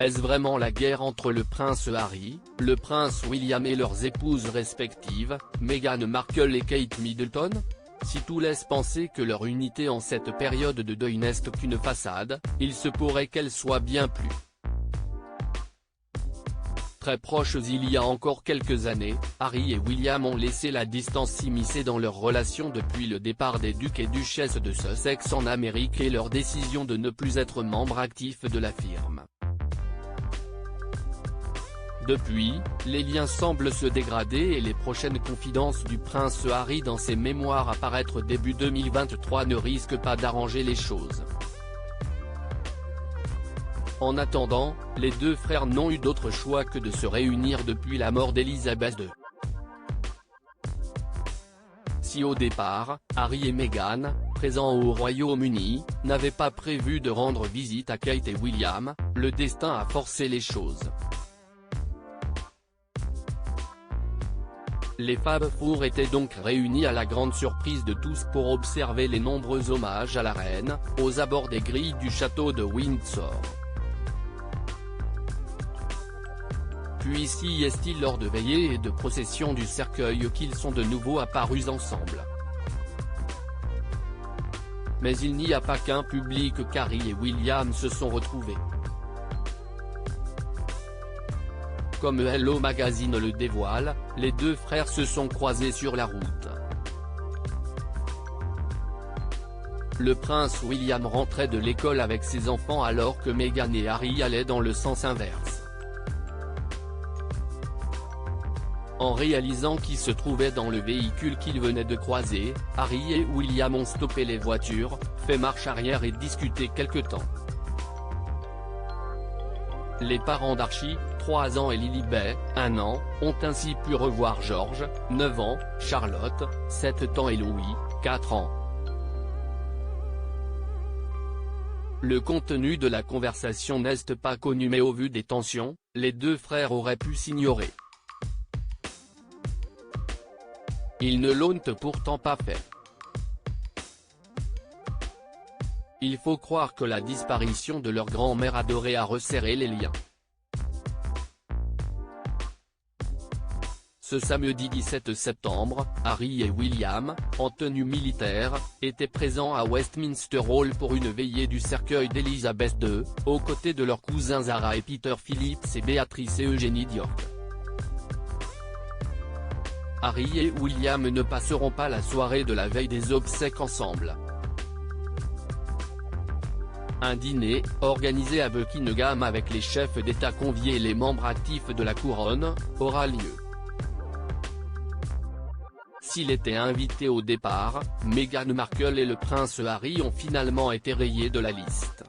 Est-ce vraiment la guerre entre le prince Harry, le prince William et leurs épouses respectives, Meghan Markle et Kate Middleton? Si tout laisse penser que leur unité en cette période de deuil n'est qu'une façade, il se pourrait qu'elle soit bien plus très proches. Il y a encore quelques années, Harry et William ont laissé la distance s'immiscer dans leur relation depuis le départ des ducs et duchesses de Sussex en Amérique et leur décision de ne plus être membre actif de la firme. Depuis, les liens semblent se dégrader et les prochaines confidences du prince Harry dans ses mémoires à paraître début 2023 ne risquent pas d'arranger les choses. En attendant, les deux frères n'ont eu d'autre choix que de se réunir depuis la mort d'Elisabeth II. Si au départ, Harry et Meghan, présents au Royaume-Uni, n'avaient pas prévu de rendre visite à Kate et William, le destin a forcé les choses. Les Fab Four étaient donc réunis à la grande surprise de tous pour observer les nombreux hommages à la reine, aux abords des grilles du château de Windsor. Puis s'y est-il lors de veillées et de processions du cercueil qu'ils sont de nouveau apparus ensemble. Mais il n'y a pas qu'un public qu'Harry et William se sont retrouvés. Comme Hello Magazine le dévoile, les deux frères se sont croisés sur la route. Le prince William rentrait de l'école avec ses enfants alors que Meghan et Harry allaient dans le sens inverse. En réalisant qui se trouvait dans le véhicule qu'ils venaient de croiser, Harry et William ont stoppé les voitures, fait marche arrière et discuté quelque temps. Les parents d'Archie, 3 ans et Lilibet, 1 an, ont ainsi pu revoir George, 9 ans, Charlotte, 7 ans et Louis, 4 ans. Le contenu de la conversation n'est pas connu mais au vu des tensions, les deux frères auraient pu s'ignorer. Ils ne l'ont pourtant pas fait. Il faut croire que la disparition de leur grand-mère adorée a resserré les liens. Ce samedi 17 septembre, Harry et William, en tenue militaire, étaient présents à Westminster Hall pour une veillée du cercueil d'Elisabeth II, aux côtés de leurs cousins Zara et Peter Phillips et Béatrice et Eugénie d'York. Harry et William ne passeront pas la soirée de la veille des obsèques ensemble. Un dîner, organisé à Buckingham avec les chefs d'État conviés et les membres actifs de la couronne, aura lieu. S'il était invité au départ, Meghan Markle et le prince Harry ont finalement été rayés de la liste.